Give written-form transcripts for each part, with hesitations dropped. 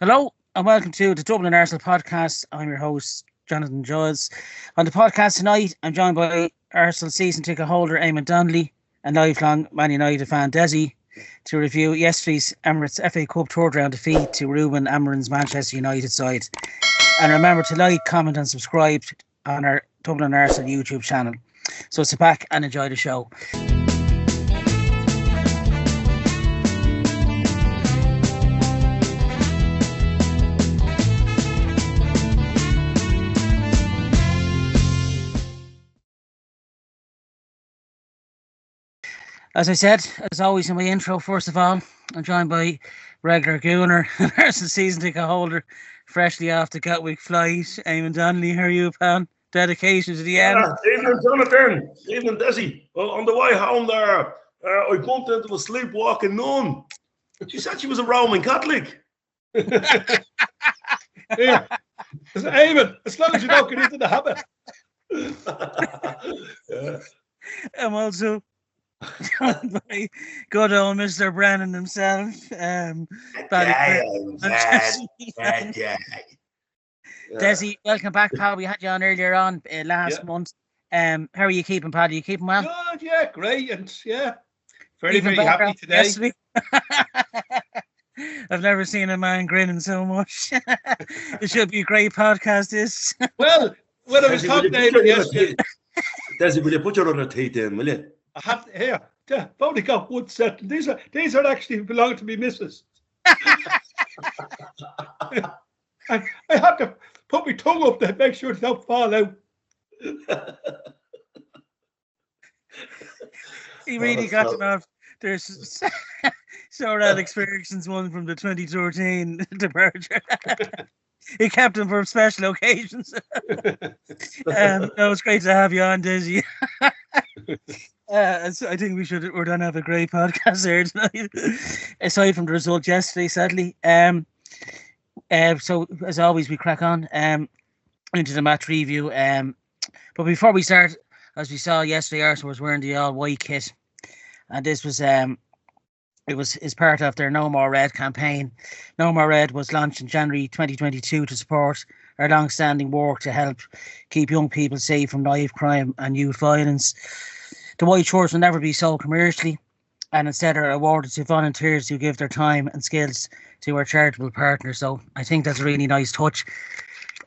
Hello and welcome to the Dublin Arsenal podcast. I'm your host, Jonathan Giles. On the podcast tonight, I'm joined by Arsenal season ticket holder Eamonn Donnelly and lifelong Man United fan Dessy to review yesterday's Emirates FA Cup third round defeat to Ruben Amorim's Manchester United side. And remember to like, comment and subscribe on our Dublin Arsenal YouTube channel. So sit back and enjoy the show. As I said, as always in my intro, first of all, I'm joined by regular gooner and Arsenal season ticket holder, freshly off the Gatwick flight, Eamonn Donnelly. How are you, pal? Dedication to the end. Evening, Jonathan. Evening, Dessy. Well, on the way home there, I bumped into a sleepwalking nun. She said she was a Roman Catholic. Here, Eamonn, as long as you don't get into the habit. Yeah. I'm also joined by good old Mr. Brennan himself. Dessy, welcome back, pal. We had you on earlier on last month. How are you keeping, pal? Are you keeping well? Good, yeah, great, and yeah, very Even better happy today. yesterday. I've never seen a man grinning so much. It should be a great podcast, this. Well, when I was talking to Eamonn yesterday, Dessy, will you put your other teeth in, will you? I have to, here, yeah, I've only got one set. These are actually belong to me missus. And I have to put my tongue up to make sure it don't fall out. He really got them off. There's Shootout experiences, one from the 2013 departure. He kept them for special occasions. It was great to have you on, Dessy. I think we're going to have a great podcast here tonight. Aside from the result yesterday, sadly. So as always, we crack on into the match review. But before we start, as we saw yesterday, Arsenal was wearing the all white kit, and this was is part of their No More Red campaign. No More Red was launched in January 2022 to support our long-standing work to help keep young people safe from knife crime and youth violence. The white shirts will never be sold commercially, and instead are awarded to volunteers who give their time and skills to our charitable partners. So I think that's a really nice touch.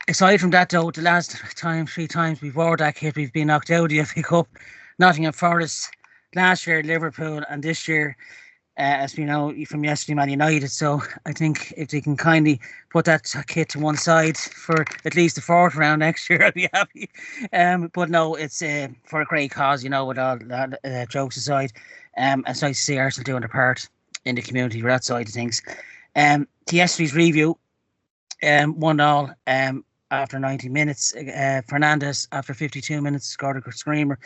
Aside from that, though, the last three times we've wore that kit, we've been knocked out of the FA Cup. Nottingham Forest last year, Liverpool, and this year, as we know from yesterday, Man United. So I think if they can kindly put that kit to one side for at least the fourth round next year, I'll be happy. But no, it's for a great cause, with all that jokes aside. It's nice to see Arsenal doing their part in the community for that side of things. To yesterday's review, 1-1 after 90 minutes. Fernandes, after 52 minutes, scored a screamer,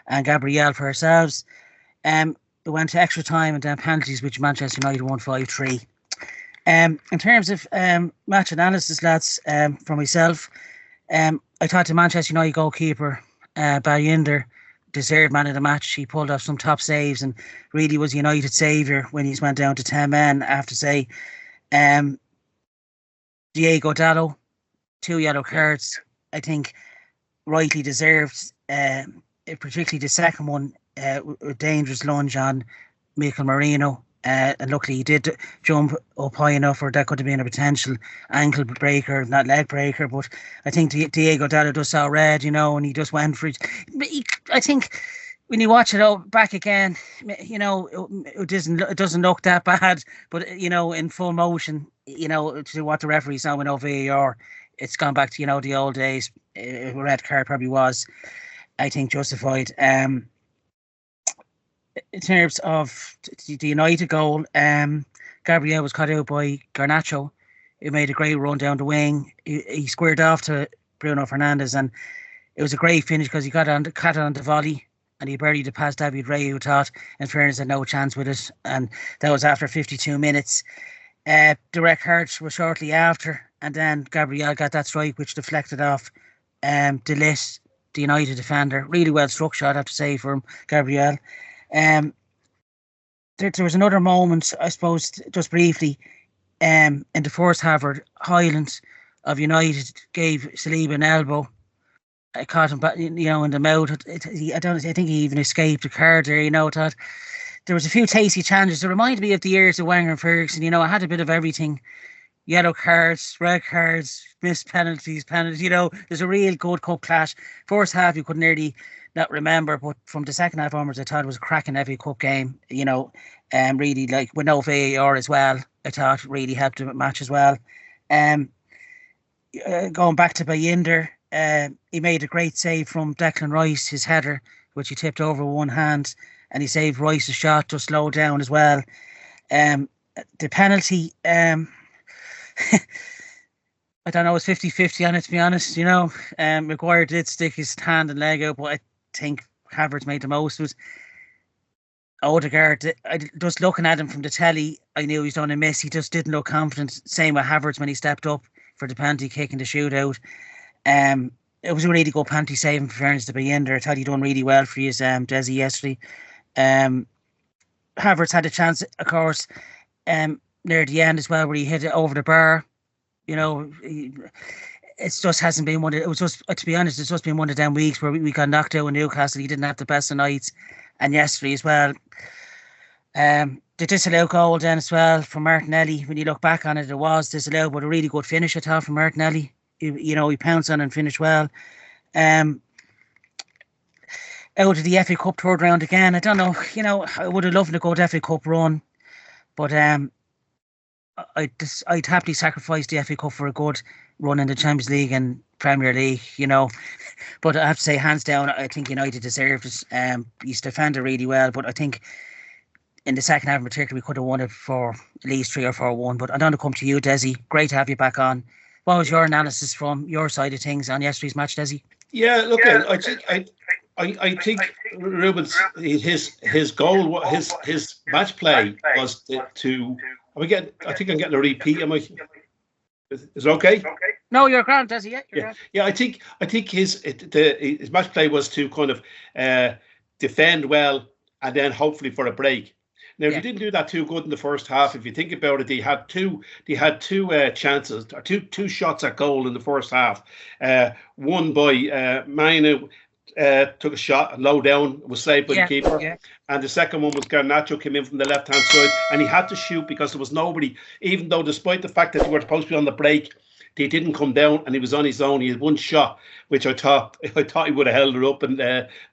and Gabriel for ourselves. It went to extra time and then penalties, which Manchester United won 5-3. In terms of match analysis, lads, for myself, I thought the Manchester United goalkeeper, Bayindir, deserved man of the match. He pulled off some top saves and really was United saviour when he's went down to 10 men. I have to say, Diego Dallo, 2 yellow cards, I think rightly deserved, particularly the second one, a dangerous lunge on Mikel Merino, and luckily he did jump up high enough, or that could have been a potential ankle breaker, not leg breaker. But I think Diego Dallo just saw red, and he just went for it. I think when you watch it back again, it doesn't look that bad, but in full motion, to what the referee saw with VAR, it's gone back to the old days. A red card probably was, I think, justified. In terms of the United goal, Gabriel was cut out by Garnacho, who made a great run down the wing. He squared off to Bruno Fernandes, and it was a great finish because he got on the volley, and he buried it past David Ray, who thought, in fairness, had no chance with it. And that was after 52 minutes. The red cards were shortly after, and then Gabriel got that strike, which deflected off De Ligt, the United defender. Really well struck shot, I have to say, from Gabriel. There was another moment, I suppose, just briefly. in the first half, Highland of United gave Saliba an elbow. I caught him, in the mouth. I think he even escaped a card there. That there was a few tasty challenges. It reminded me of the years of Wenger and Ferguson. I had a bit of everything: yellow cards, red cards, missed penalties. There's a real good cup clash. First half, you could nearly not remember, but from the second half onwards, I thought it was a cracking FA Cup game. Really like with no VAR as well. I thought really helped the match as well. Going back to Bayindir, he made a great save from Declan Rice, his header, which he tipped over with one hand, and he saved Rice's shot to slow down as well. The penalty, I don't know, it's 50-50 on it, to be honest. Maguire did stick his hand and leg out, but I think Havertz made the most of it. Odegaard, just looking at him from the telly, I knew he's done a miss. He just didn't look confident. Same with Havertz when he stepped up for the penalty kick in the shootout. It was a really good penalty save, in fairness to Bayindir. I thought he done really well for his Dessy yesterday. Havertz had a chance, of course, near the end as well, where he hit it over the bar. It just hasn't been one of, it was just, to be honest, it's just been one of them weeks where we got knocked out in Newcastle. He didn't have the best of nights. And yesterday as well. The disallowed goal then as well from Martinelli. When you look back on it, it was disallowed, but a really good finish, I thought, from Martinelli. He pounced on and finished well. Out of the FA Cup third round again, I don't know. I would have loved to go to FA Cup run, but I'd happily sacrifice the FA Cup for a good run in the Champions League and Premier League. But I have to say, hands down, I think United deserved it. He's defended really well, but I think in the second half in particular, we could have won it for at least 3 or 4-1. But I'm going to come to you, Dessy. Great to have you back on. What was your analysis from your side of things on yesterday's match, Dessy? Yeah, look, I think Ruben's his goal, his match play was to. I think I'm getting a repeat. Am I? Is it okay? No, you're grand, Dessy. Yeah. I think his match play was to kind of defend well and then hopefully for a break. Now, he didn't do that too good in the first half. If you think about it, he had two chances, or two shots at goal in the first half. One by Mainu. Took a shot low down, was saved by the keeper, and the second one was Garnacho came in from the left hand side, and he had to shoot because there was nobody. Even though, despite the fact that they were supposed to be on the break, he didn't come down, and he was on his own. He had one shot, which I thought he would have held it up, and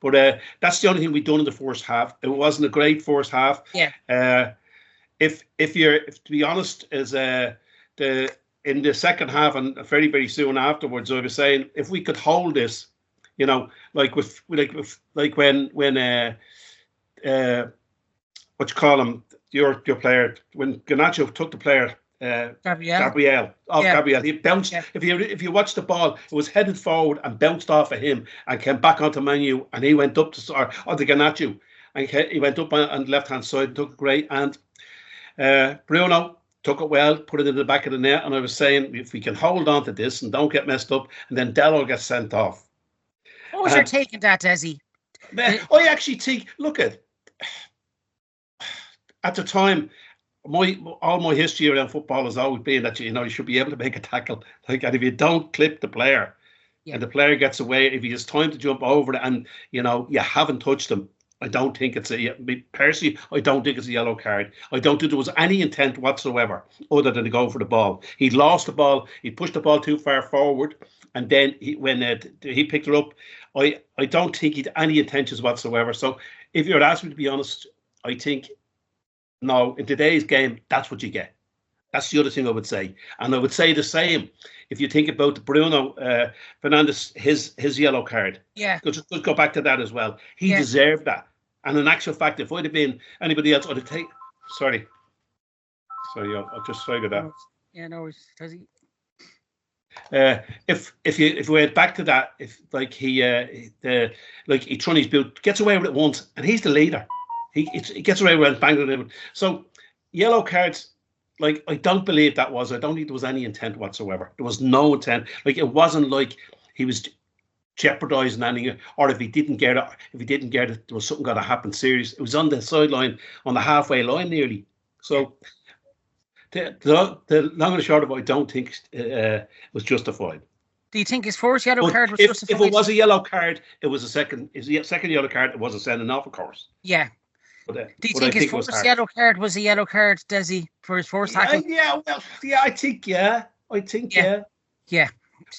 but that's the only thing we've done in the first half. It wasn't a great first half. If to be honest, in the second half and very very soon afterwards, I was saying if we could hold this. Like when what you call him, your player, when Garnacho took the player, Gabriel, he bounced. Yeah. If you watch the ball, it was headed forward and bounced off of him and came back onto Manu, and he went up to Garnacho, and he went up on the left hand side and took it great, and Bruno took it well, put it in the back of the net, and I was saying if we can hold on to this and don't get messed up, and then Dello gets sent off. What was your take on that, Dessy? I actually think, look at the time, all my history around football has always been that you should be able to make a tackle. And if you don't clip the player, and the player gets away, if he has time to jump over it, and you haven't touched him, I don't think it's personally, I don't think it's a yellow card. I don't think there was any intent whatsoever other than to go for the ball. He lost the ball. He pushed the ball too far forward. And then when he picked her up, I don't think he'd any intentions whatsoever. So if you're asking me to be honest, I think, no, in today's game, that's what you get. That's the other thing I would say. And I would say the same if you think about the Bruno Fernandes, his yellow card. Yeah. Let's go back to that as well. He deserved that. And in actual fact, if I'd have been anybody else, I'd have taken... Sorry, I'll just figure that. Yeah, no worries. If we went back to that, if he thrown his boot, gets away with it once, and he's the leader. He gets away with it, banging it. So yellow cards, I don't believe that was. I don't think there was any intent whatsoever. There was no intent. It wasn't like he was jeopardising anything, or if he didn't get it, there was something going to happen serious. It was on the sideline, on the halfway line nearly. So the long and short of it, I don't think was justified. Do you think his first yellow card was justified? If it was a yellow card, it was a second. Is the second yellow card? It was a sending off, of course. Yeah. But, do you think his first yellow card was a yellow card, Dessy, for his first tackle? I think yeah. Yeah.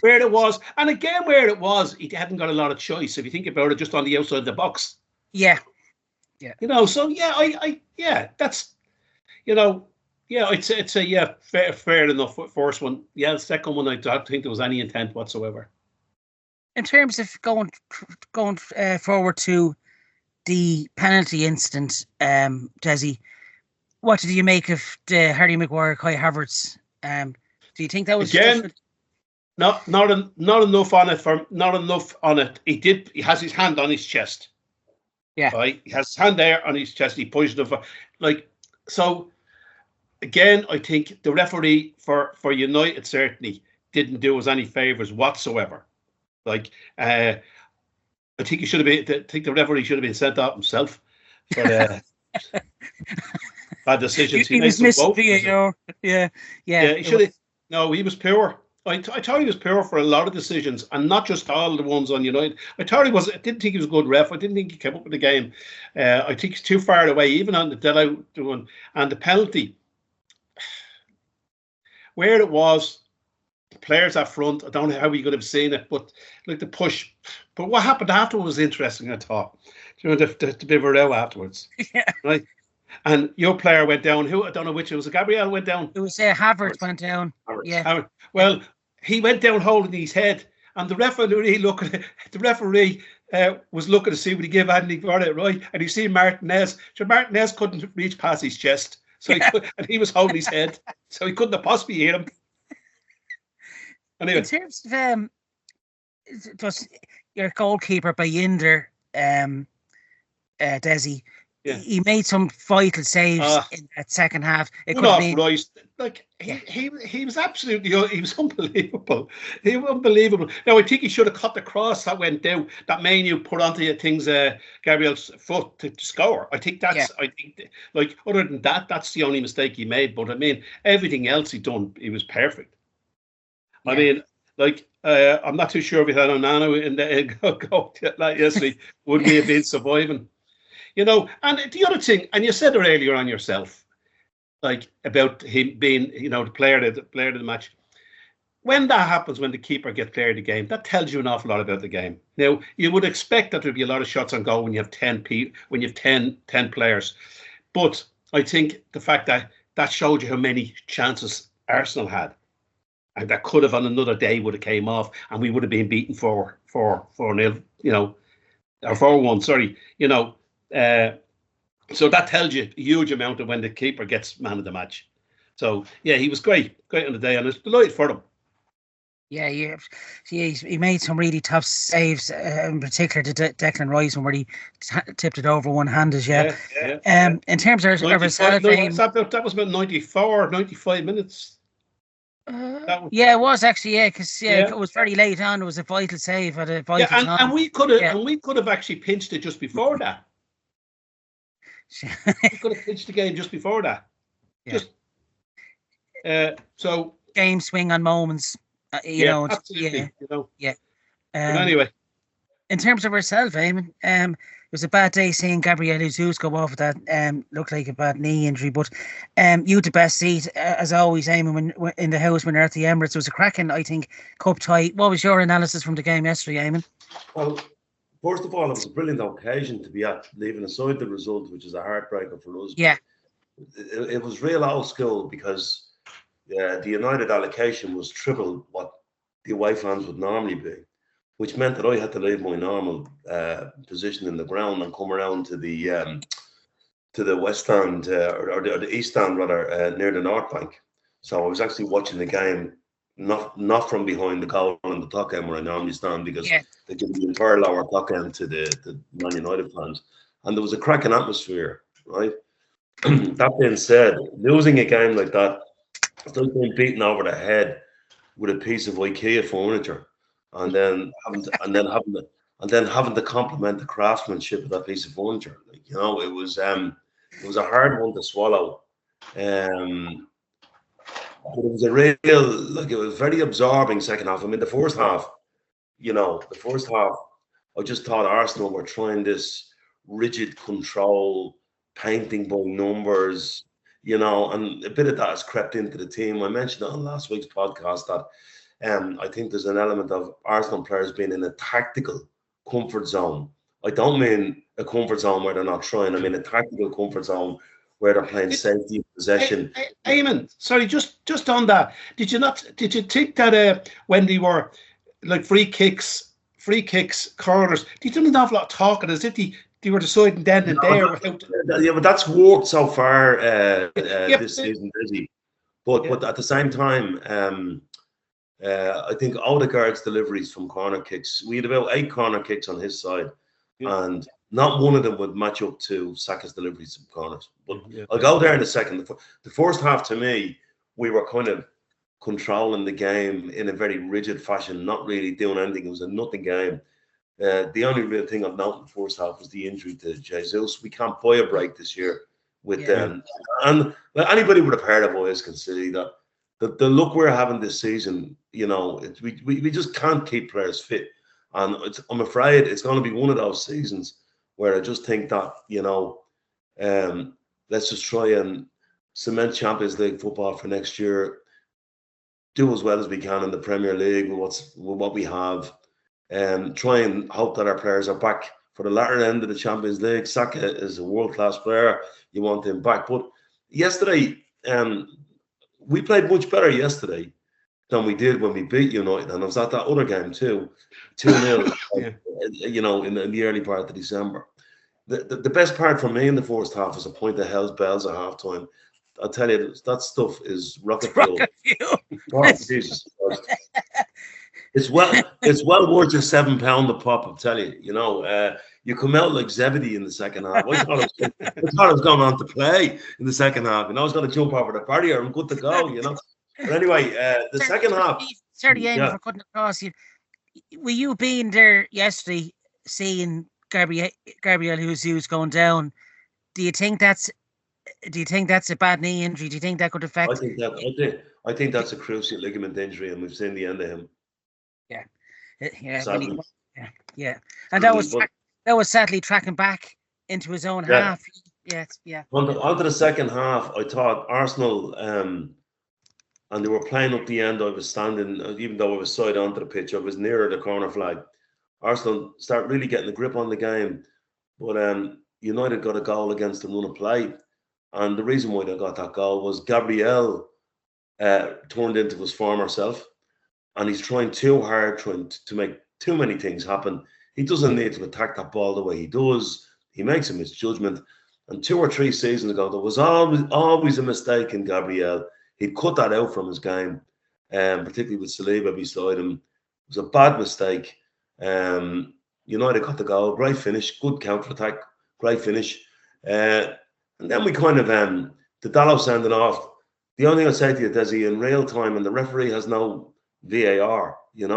Where it was, and again, where it was, he hadn't got a lot of choice. If you think about it, just on the outside of the box. Yeah. So that's, I'd say it's a fair enough first one. Yeah, the second one, I don't think there was any intent whatsoever. In terms of going forward to the penalty incident, Dessy, what did you make of the Harry Maguire, Kai Havertz? Do you think that was again? Not enough on it. Not enough on it. He has his hand on his chest. Yeah. Right. He has his hand there on his chest. He pushed it so. Again, I think the referee for United certainly didn't do us any favours whatsoever. I think he should have been. I think the referee should have been sent out himself. But bad decisions. He was missing VAR. Yeah. He should have. No, he was poor. I thought he was poor for a lot of decisions, and not just all the ones on United. I didn't think he was a good ref. I didn't think he came up with the game. I think he's too far away, even on the dead-out one and the penalty. Where it was, the players up front, I don't know how you could have seen it, but like the push. But what happened afterwards was interesting, I thought. The bit of a row afterwards. Yeah. Right? And your player went down. Who? I don't know which. It was Gabriel went down. It was Havertz went down. Yeah. Well, he went down holding his head, and the referee was looking to see would he give anything for it, right? And you see Martinez. So Martinez couldn't reach past his chest, so and he was holding his head, so he couldn't have possibly hit him. Anyway. In terms of it was your goalkeeper by Yinder, Dessy. Yeah. He made some vital saves in that second half. It could have been he was absolutely unbelievable. He was unbelievable. Now I think he should have cut the cross that went down. That Manu put onto Gabriel's foot to score. I think that's. Yeah. I think other than that, that's the only mistake he made. But I mean, everything else he done, he was perfect. Yeah. I mean, I'm not too sure if he had Onana in the goal yesterday. Would we have been surviving? And the other thing, and you said it earlier on yourself, about him being, the player of the match. When that happens, when the keeper gets player of the game, that tells you an awful lot about the game. Now, you would expect that there'd be a lot of shots on goal when you have 10 players. But I think the fact that showed you how many chances Arsenal had, and that could have on another day would have came off, and we would have been beaten 4-0, or 4-1. Sorry, so that tells you a huge amount of when the keeper gets man of the match. So yeah, he was great on the day, and it's delighted for him. Yeah, he made some really tough saves, in particular the Declan Rice one where he tipped it over one-handed. Yeah. In terms of ourselves, that was about 95 minutes. It was actually, because it was very late on. It was a vital save at a vital time. And we could have actually pinched it just before that. We could have pinched the game just before that. Yeah. So game swing on moments. Absolutely. But anyway, in terms of ourselves, Eamonn, it was a bad day seeing Gabriel Jesus go off with that. Looked like a bad knee injury, but you had the best seat as always, Eamonn, when in the house when you're at the Emirates. It was a cracking, I think, cup tie. What was your analysis from the game yesterday, Eamonn? Well, first of all, it was a brilliant occasion to be at, leaving aside the result, which is a heartbreaker for us. Yeah, it was real old school because the United allocation was triple what the away fans would normally be, which meant that I had to leave my normal position in the ground and come around to the west stand or the east stand rather, near the north bank. So I was actually watching the game not from behind the goal on the top end where I normally stand, because they give the entire lower top end to the Man United fans, and there was a cracking atmosphere, right? That being said, losing a game like that, it's like being beaten over the head with a piece of IKEA furniture, and then having to compliment the craftsmanship of that piece of furniture. It was a hard one to swallow. But it was a real, like, it was very absorbing second half. I mean, the first half, I just thought Arsenal were trying this rigid control, painting by numbers, and a bit of that has crept into the team. I mentioned on last week's podcast that I think there's an element of Arsenal players being in a tactical comfort zone. I don't mean a comfort zone where they're not trying. I mean a tactical comfort zone where they're playing safety possession. Eamonn, sorry, just on that, did you think that when they were like free kicks, corners, they did an awful lot of talking as if they were deciding then and there without. Yeah, but that's worked so far this season, Dessy. But at the same time, I think Odegaard's deliveries from corner kicks, we had about 8 corner kicks on his side, and not one of them would match up to Saka's deliveries from corners. But I'll go there in a second. The first half, to me, we were kind of controlling the game in a very rigid fashion, not really doing anything. It was a nothing game. The only real thing I've noted in the first half was the injury to Jesus. We can't buy a break this year with them. And anybody with a pair of eyes can see that the look we're having this season, we just can't keep players fit. And I'm afraid it's going to be one of those seasons where I just think that, let's just try and cement Champions League football for next year, do as well as we can in the Premier League with what we have, try and hope that our players are back for the latter end of the Champions League. Saka is a world-class player. You want him back. But yesterday, we played much better yesterday than we did when we beat United. And I was at that other game too, 2-0, in the early part of December. The best part for me in the first half was a point of hell's bells at halftime. I'll tell you, that stuff is rocket fuel. Oh, Jesus Christ. It's well worth your £7 a pop, I'll tell you. You come out like Zebedee in the second half. I thought I was going on to play in the second half, and I was going to jump over the barrier. I'm good to go, But anyway, the second half. Sorry, Eamonn, for cutting across you. Were you being there yesterday, seeing Gabriel Jesus going down? Do you think that's a bad knee injury? Do you think that could affect? I think that's a cruciate ligament injury, and we've seen the end of him. Yeah. And that was sadly tracking back into his own half. Onto the second half, I thought Arsenal, and they were playing up the end. I was standing, even though I was side onto the pitch, I was nearer the corner flag. Arsenal start really getting a grip on the game, but United got a goal against the run of play, and the reason why they got that goal was Gabriel turned into his former self, and he's trying too hard, trying to make too many things happen. He doesn't need to attack that ball the way he does. He makes a misjudgment. And 2 or 3 seasons ago, there was always a mistake in Gabriel. He'd cut that out from his game, particularly with Saliba beside him. It was a bad mistake. United got the goal. Great finish. Good counter-attack. Great finish. And then we kind of, the Dallo sending off. The only thing I say to you, Dessy, in real time, and the referee has no VAR, in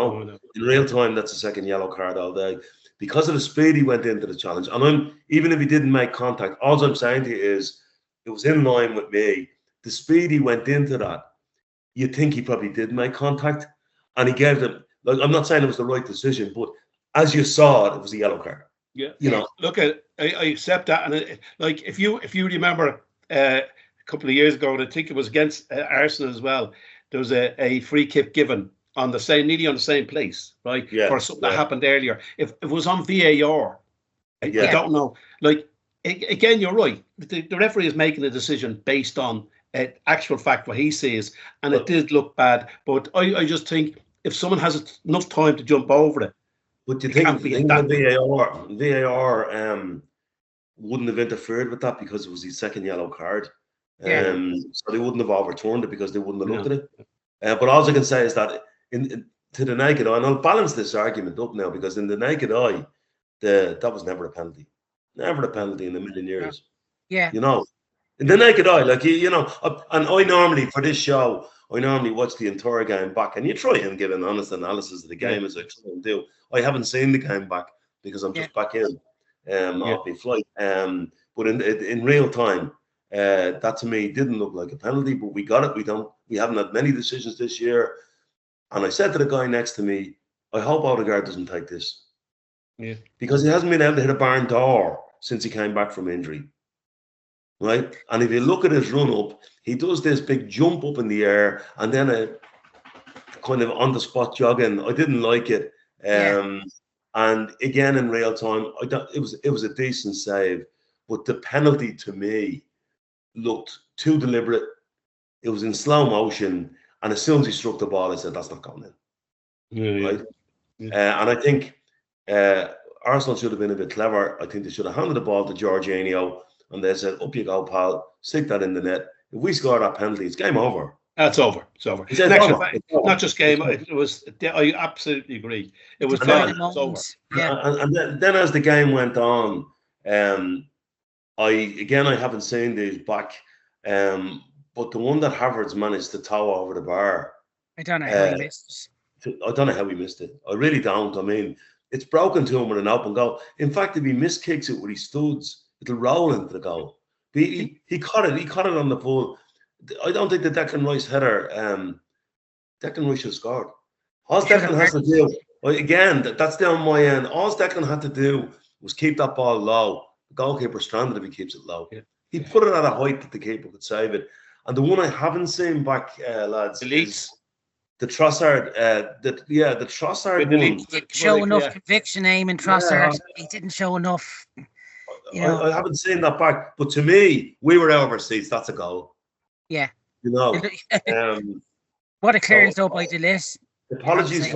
real time, that's a second yellow card all day. Because of the speed he went into the challenge, and even if he didn't make contact, all I'm saying to you is it was in line with me. The speed he went into that, you think he probably did make contact, and he gave them. Like, I'm not saying it was the right decision, but as you saw it was a yellow card. Yeah, Look, I accept that, and if you remember a couple of years ago, and I think it was against Arsenal as well. There was a free kick given on nearly on the same place, right? For something that happened earlier. If it was on VAR, I don't know. Again, you're right. The referee is making a decision based on actual fact what he sees, and it did look bad. But I just think if someone has enough time to jump over it, but you think VAR wouldn't have interfered with that because it was his second yellow card. So they wouldn't have overturned it because they wouldn't have looked at it. But all I can say is that to the naked eye, and I'll balance this argument up now, because in the naked eye, that was never a penalty. Never a penalty in a million years. Yeah. In the naked eye, and I normally, for this show, watch the entire game back, and you try and give an honest analysis of the game as I try and do. I haven't seen the game back because I'm just back in off my flight. But in real time, That to me didn't look like a penalty, but we got it. We haven't had many decisions this year. And I said to the guy next to me, I hope Odegaard doesn't take this. Yeah. Because he hasn't been able to hit a barn door since he came back from injury. Right? And if you look at his run up, he does this big jump up in the air and then a kind of on the spot jogging. I didn't like it. And again in real time, it was a decent save, but the penalty to me looked too deliberate. It was in slow motion, and as soon as he struck the ball, I said, "That's not going in." Right? And I think Arsenal should have been a bit clever. I think they should have handed the ball to Jorginho, and they said, "Up you go, pal. Stick that in the net. If we score that penalty, it's game over." That's over. It's over. It's over. Not just game. It was. I absolutely agree. It was done. It's over. Yeah. And then as the game went on, I haven't seen these back, but the one that Havertz managed to tow over the bar. I don't know how he missed it. I don't know how he missed it. I really don't. I mean, it's broken to him with an open goal. In fact, if he miskicks it with his studs, it'll roll into the goal. He caught it. He caught it on the full. I don't think the Declan Rice header. Declan Rice should have scored. All Declan has to do, again, that's down my end. All Declan had to do was keep that ball low. The goalkeeper stranded if he keeps it low. Yeah. He put it at a height that the keeper could save it. And the one I haven't seen back, lads, is the Trossard. The Trossard one. Show enough conviction, Eamonn Trossard. He didn't show enough. You know. I haven't seen that back, but to me, we were out of our seats. That's a goal. Yeah. You know. What a clearance though by Dessy. Apologies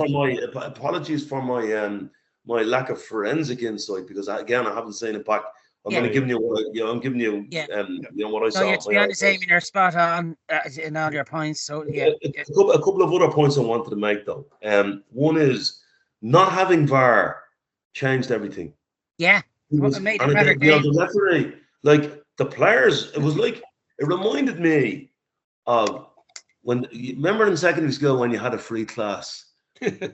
for my lack of forensic insight, because again I haven't seen it back. I'm only giving you what what I saw. No, to be honest, Eamonn, you're spot on in all your points. So a couple of other points I wanted to make though. One is not having VAR changed everything. Yeah. It made a better game. The referee, like the players, it reminded me of when you remember in secondary school when you had a free class. It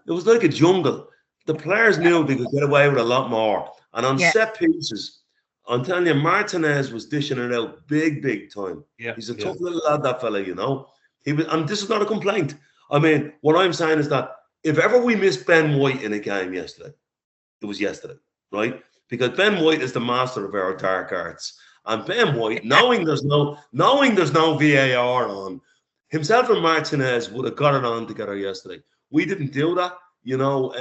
was like a jungle. The players knew they could get away with a lot more. And on set pieces, I'm telling you, Martinez was dishing it out big time. Yeah, he's a tough little lad, that fella, you know. He was, and this is not a complaint. I mean, what I'm saying is that if ever we missed Ben White in a game yesterday, it was yesterday, right? Because Ben White is the master of our dark arts. And Ben White, knowing there's no VAR on, himself and Martinez would have got it on together yesterday. We didn't do that, you know.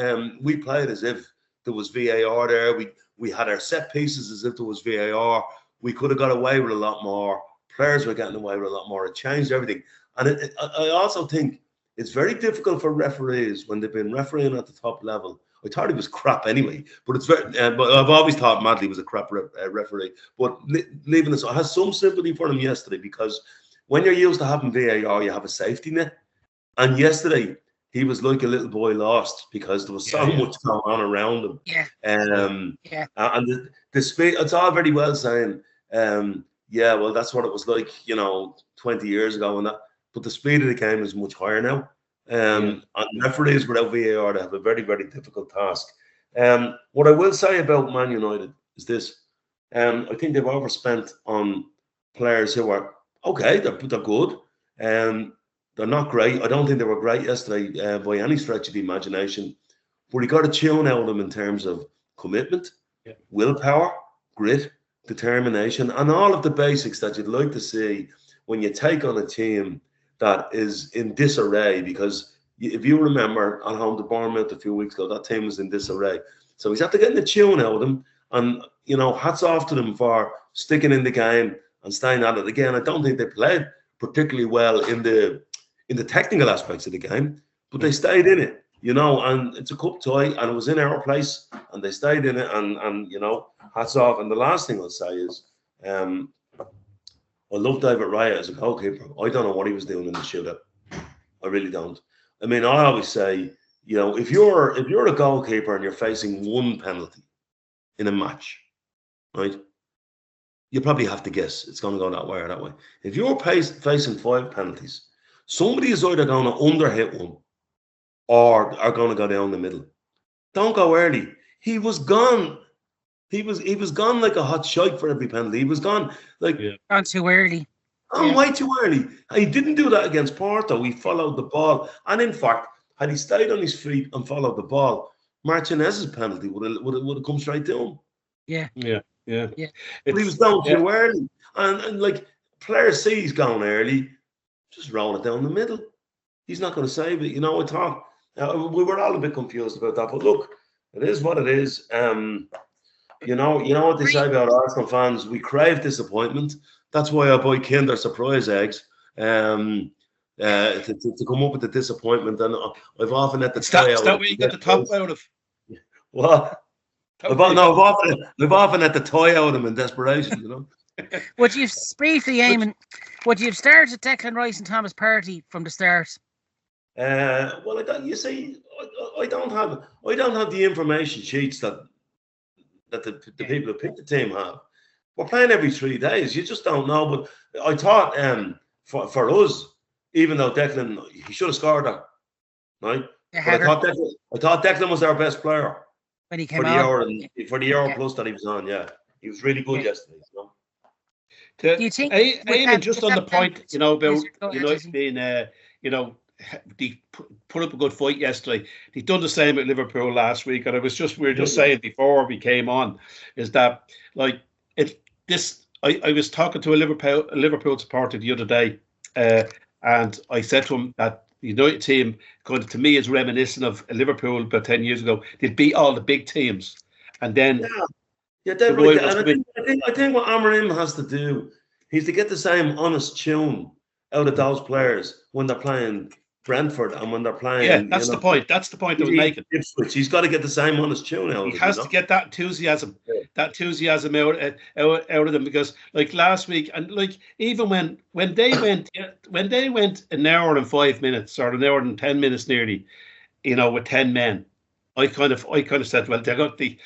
We played as if there was VAR there. We had our set pieces as if there was VAR. We could have got away with a lot more. Players were getting away with a lot more. It changed everything. And I also think it's very difficult for referees when they've been refereeing at the top level. I thought he was crap anyway, but it's very. But I've always thought Madley was a crap referee. But leaving this, I had some sympathy for him yesterday, because when you're used to having VAR, you have a safety net. And yesterday, he was like a little boy lost, because there was so much going on around him. And the speed, it's all very well saying, well, that's what it was like, 20 years ago and that. But the speed of the game is much higher now. And referees without VAR, they have a very, very difficult task. What I will say about Man United is this. I think they've overspent on players who are, okay, they're good. They're not great. I don't think they were great yesterday by any stretch of the imagination. But you got to tune out of them in terms of commitment, willpower, grit, determination, and all of the basics that you'd like to see when you take on a team that is in disarray. Because if you remember at home to Bournemouth a few weeks ago, that team was in disarray. So he's had to get the tune out of them. And, hats off to them for sticking in the game and staying at it. Again, I don't think they played particularly well in the technical aspects of the game, but they stayed in it, and it's a cup tie, and it was in our place, and they stayed in it, and hats off. And the last thing I'll say is, I love David Raya as a goalkeeper. I don't know what he was doing in the shootout. I really don't. I mean, I always say, if you're a goalkeeper and you're facing one penalty in a match, right? You probably have to guess it's going to go that way or that way. If you're facing 5 penalties, somebody is either going to underhit one or are going to go down the middle. Don't go early. He was gone. He was gone like a hot shite for every penalty. He was gone like Gone too early. way too early. He didn't do that against Porto. He followed the ball, and in fact, had he stayed on his feet and followed the ball, Martinez's penalty would have come straight to him. Yeah. But he was down too early, and like players see he's gone early, just roll it down the middle. He's not going to save it. I thought we were all a bit confused about that, but look, it is what it is. You know what they say about Arsenal fans. We crave disappointment. That's why I buy Kinder Surprise eggs. To come up with the disappointment, and I've often had the toy out. That where you get the top out of? What? I've often had the toy out of them in desperation. Would you briefly, Eamonn? Would you have started Declan Rice and Thomas Partey from the start? Well, I don't have the information sheets that the people who pick the team have. We're playing every 3 days. You just don't know. But I thought for us, even though Declan, he should have scored that, right? But I thought Declan was our best player when he came for the Euro plus that he was on. Yeah, he was really good yesterday. Do you think? Eamonn, just on the point, about United being, they put up a good fight yesterday. They done the same at Liverpool last week, and we were just saying before we came on, is that like I was talking to a Liverpool supporter the other day, and I said to him that the United team, kind of to me, is reminiscent of Liverpool about 10 years ago. They'd beat all the big teams, and then I think what Amorim has to do, he's to get the same honest tune out of those players when they're playing Brentford and when they're playing. Yeah, that's the point. That's the point I was making. He's got to get the same honest tune out. He has to get that enthusiasm, out of them, because like last week, and like even when they went an hour and 5 minutes or an hour and 10 minutes nearly, with 10 men, I kind of said, well, they got the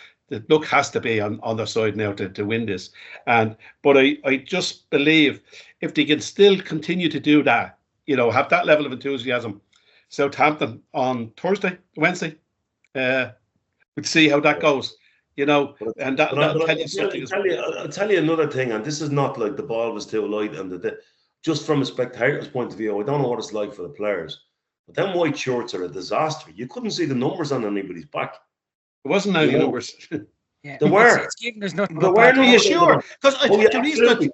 luck has to be on their side now to win this, but I just believe if they can still continue to do that, have that level of enthusiasm. Southampton on Wednesday, we'll see how that goes. And that'll tell you something. I'll tell you another thing, and this is not like the ball was too light, and just from a spectator's point of view, I don't know what it's like for the players, but them white shirts are a disaster. You couldn't see the numbers on anybody's back. It wasn't any numbers. Yeah, there were. It's giving us nothing. Are you sure? Because the reason that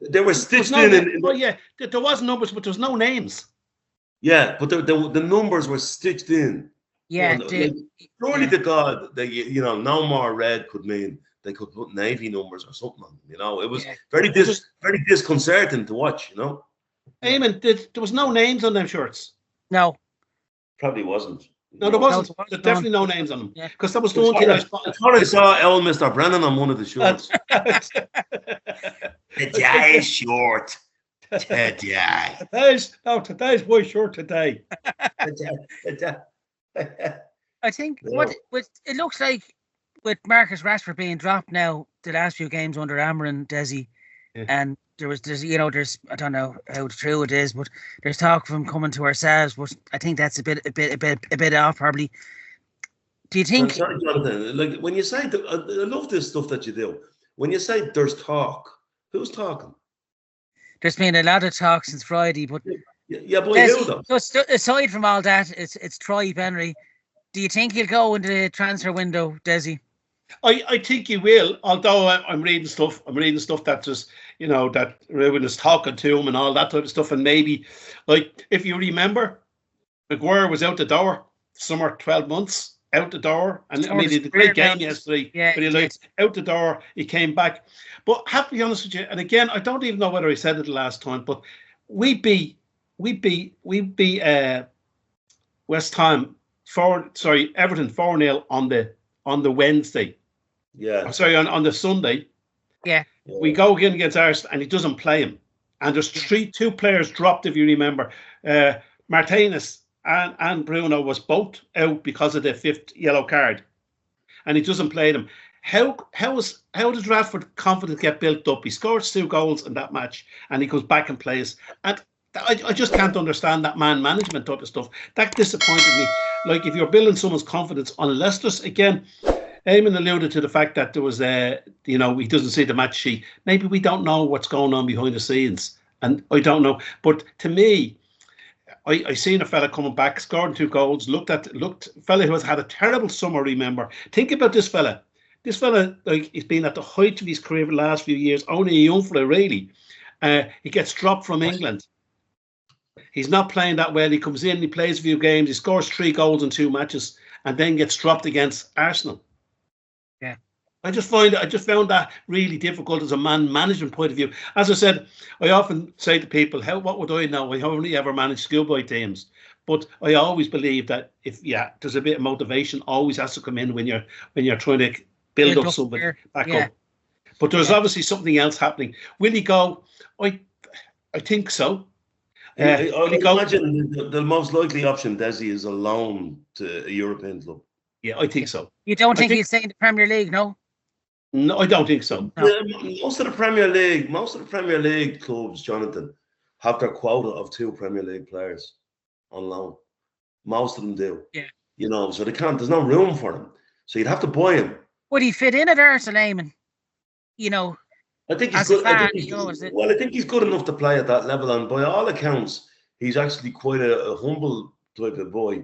they were stitched in. There was numbers, but there was no names. Yeah, but the numbers were stitched in. Yeah, surely to God, no more red could mean they could put navy numbers or something on them. It was very disconcerting to watch. Eamonn, there was no names on them shirts. No, probably wasn't. No, there wasn't. There's definitely no names on them. Because that was the one thing I thought I saw El Mr. Brennan on one of the shorts. Today's short. Today. Today's white shirt today. I think it looks like with Marcus Rashford being dropped now the last few games under Amorim, Dessy, and there's I don't know how true it is, but there's talk of him coming to ourselves, but I think that's a bit off probably. Do you think? Sorry, Jonathan. Like when you say, I love this stuff that you do. When you say there's talk, who's talking? There's been a lot of talk since Friday, but but who though? Just aside from all that, it's Troy Benry. Do you think he'll go into the transfer window, Dessy? I think he will, although I'm reading stuff that just, that Ruben is talking to him and all that type of stuff. And maybe, like, if you remember, Maguire was out the door, summer 12 months, out the door. And I mean, he did a great game yesterday, but he out the door, he came back. But I have to be honest with you, and again, I don't even know whether I said it the last time, but we beat West Ham Everton 4-0 on the Wednesday. Yeah. Sorry, on the Sunday. Yeah. We go again against Arsenal and he doesn't play him. And there's two players dropped, if you remember. Martinez and Bruno was both out because of the 5th yellow card. And he doesn't play them. How does Rashford confidence get built up? He scores 2 goals in that match and he goes back and plays. And I just can't understand that man management type of stuff. That disappointed me. Like, if you're building someone's confidence, unless there's, again, Eamon alluded to the fact that there was, he doesn't see the match sheet. Maybe we don't know what's going on behind the scenes, and I don't know. But to me, I seen a fella coming back, scoring 2 goals. Fella who has had a terrible summer. Remember, think about this fella. This fella, like, he's been at the height of his career for the last few years. Only a young fella, really. He gets dropped from England. He's not playing that well. He comes in, he plays a few games, he scores 3 goals in 2 matches, and then gets dropped against Arsenal. Yeah. I just found that really difficult as a man management point of view. As I said, I often say to people, what would I know? I only ever managed schoolboy teams. But I always believe that there's a bit of motivation always has to come in when you're trying to build up somebody back up. But there's obviously something else happening. Will he go? I think so. I imagine the most likely option, Dessy, is a loan to a European club. Yeah, I think so. You don't think he'll stay in the Premier League, no? No, I don't think so. No. Most of the Premier League clubs, Jonathan, have their quota of 2 Premier League players on loan. Most of them do. Yeah. So they can't. There's no room for them. So you'd have to buy him. Would he fit in at Arsenal, Eamon? I think he's good. I think he's good enough to play at that level, and by all accounts, he's actually quite a humble type of boy,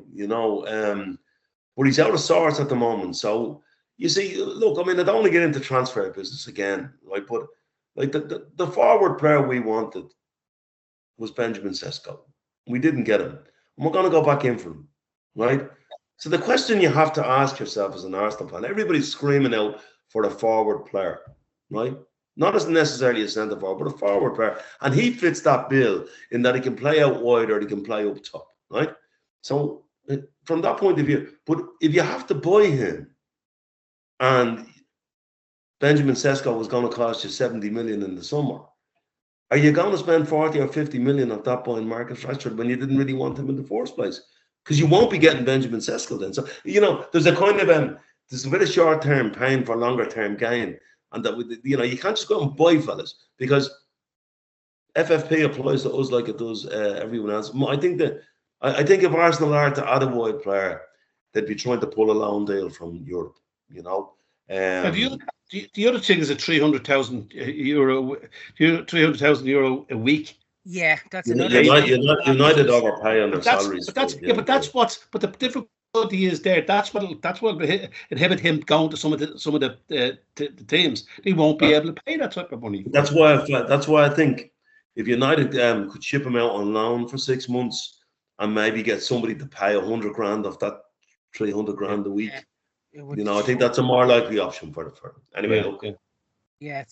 but he's out of sorts at the moment. So you see, look, I mean, I don't want to get into transfer business again, right? But like the forward player we wanted was Benjamin Sesko. We didn't get him, and we're going to go back in for him, right? So the question you have to ask yourself as an Arsenal fan, everybody's screaming out for the forward player, right? Not as necessarily a centre forward, but a forward player. And he fits that bill in that he can play out wide or he can play up top, right? So from that point of view, but if you have to buy him and Benjamin Sesko was going to cost you 70 million in the summer, are you going to spend 40 or 50 million of that buying Marcus Rashford when you didn't really want him in the first place? Because you won't be getting Benjamin Sesko then. So, there's a kind of there's a bit of short-term pain for longer-term gain. And that you can't just go out and buy fellas because FFP applies to us like it does everyone else. I think if Arsenal are to add a wide player, they'd be trying to pull a loan deal from Europe. The other thing is a €300,000 a week. Yeah, that's another. United overpay on their salaries. But the difficult is there. That's what inhibit him going to some of the teams. He won't be able to pay that type of money. That's why I think if United could ship him out on loan for 6 months and maybe get somebody to pay 100 grand off that 300 grand a week, I think that's a more likely option for him. Anyway, okay. Yeah,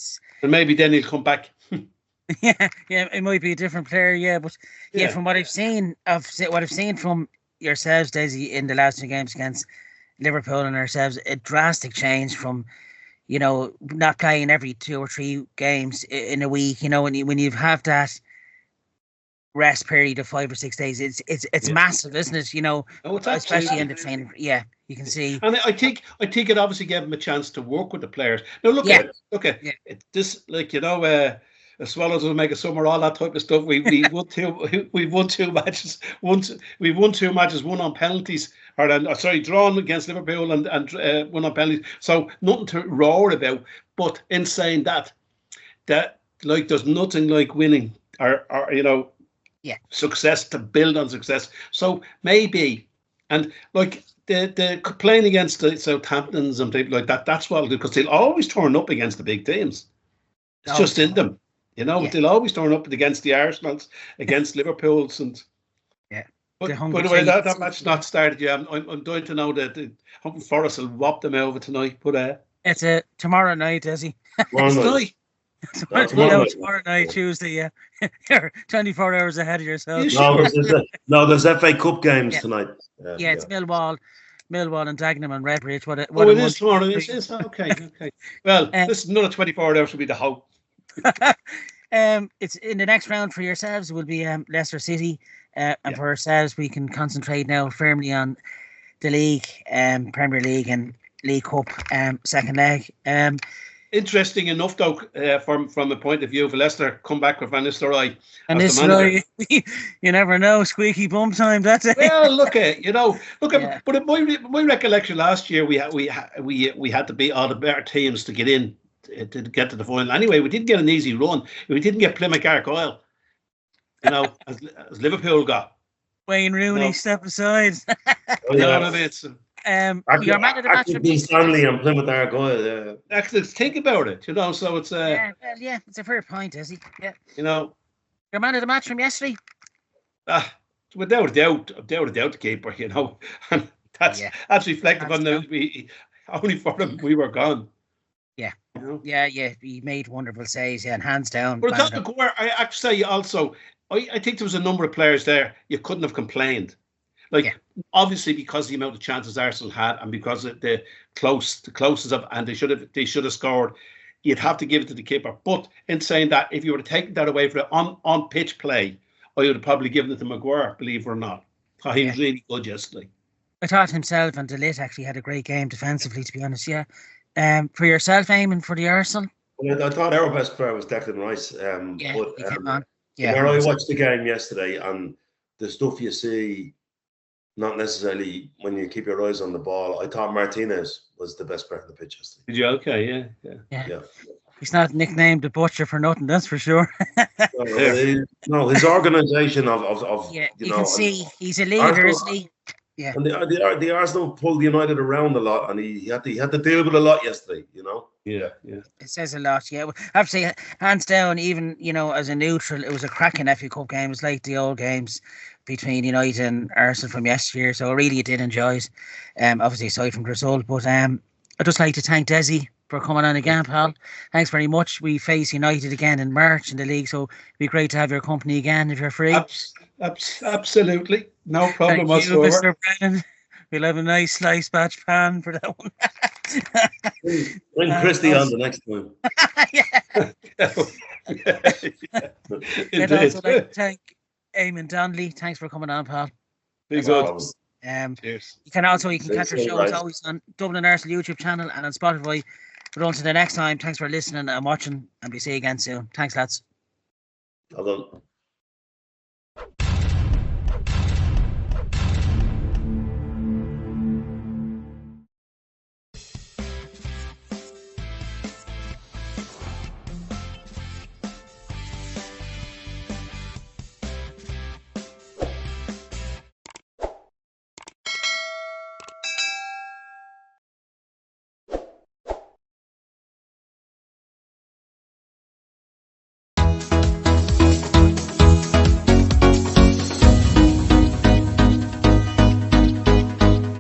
and maybe then he'll come back. yeah, it might be a different player. But from what I've seen from yourselves, Dessy, in the last 2 games against Liverpool and ourselves, a drastic change from, not playing every 2 or 3 games in a week. When you have that rest period of 5 or 6 days, it's massive, isn't it? Especially in the training. Yeah, you can see. And I think it obviously gave him a chance to work with the players. Now look at this, the Swallows will make a summer, all that type of stuff. We've won 2 matches. We've won 2 matches, one on penalties, drawn against Liverpool and one on penalties. So nothing to roar about. But in saying that there's nothing like winning or success to build on success. So maybe, and the playing against the Southamptons and people like that, that's what I'll do, because they'll always turn up against the big teams. It's just in them. They'll always turn up against the Arsenals, against Liverpools, and But by the way, that match not started yet. I'm dying to know that hoping Forest will whop them over tonight. But it's tomorrow night, Dessy. Tomorrow night, Tuesday. Yeah, you're 24 hours ahead of yourself. There's FA Cup games tonight. It's Millwall and Dagenham and Redbridge. What it is tomorrow. It's okay. Well, this is another 24 hours will be the hope. It's in the next round for yourselves. It will be Leicester City, and for ourselves, we can concentrate now firmly on the league, Premier League and League Cup, second leg. interesting enough, though, from the point of view of Leicester, come back with Van Nistelrooy And as this the manager. you never know, squeaky bum time. That's it. Well, look at Yeah. but in my recollection last year, we had to beat all the better teams to get in to get to the final. Anyway, we didn't get an easy run. We didn't get Plymouth Argyle, as Liverpool got. Wayne Rooney, step aside. Oh, yeah. No, it's Your man of the match. Actually, Stanley and Plymouth Argyle. actually think about it, So it's Yeah, well, yeah, it's a fair point, Dessy. Yeah. Your man of the match from yesterday. Without a doubt, the keeper. And that's reflective on only for them we were gone. Yeah. Yeah, he made wonderful saves, and hands down. But it's not where I actually say also, I think there was a number of players there you couldn't have complained. Obviously because the amount of chances Arsenal had, and because of the closest of, and they should have scored. You'd have to give it to the keeper. But in saying that, if you were to take that away for the on pitch play, I would have probably given it to Maguire, believe it or not. He was really good yesterday. I thought himself and DeLitt actually had a great game defensively, to be honest. Yeah. For yourself, Eamonn, for the Arsenal. Well, I thought our best player was Declan Rice. He came on. Where I watched the game yesterday, and the stuff you see, not necessarily when you keep your eyes on the ball. I thought Martinez was the best player on the pitch yesterday. Did you? Okay, yeah. He's not nicknamed the Butcher for nothing, that's for sure. No, his organisation of you can see he's a leader, isn't he? Yeah. And the Arsenal pulled United around a lot, and he had to deal with a lot yesterday. Yeah. It says a lot. Yeah, I have to say, hands down, even as a neutral, it was a cracking FA Cup game. It was like the old games between United and Arsenal from yesteryear. So I really did enjoy it. Obviously aside from the result, but I'd just like to thank Dessy for coming on again, pal. Thanks very much. We face United again in March in the league, so it'd be great to have your company again if you're free. Absolutely, no problem whatsoever. Mr. Brennan. We'll have a nice slice batch pan for that one. Bring Christy on the next time. I'd also like to thank Eamonn Donnelly. Thanks for coming on, pal. Big good. Cheers. You can catch our show as always on Dublin Arsenal YouTube channel and on Spotify. But until the next time, thanks for listening and watching, and we'll see you again soon. Thanks, lads. Well done.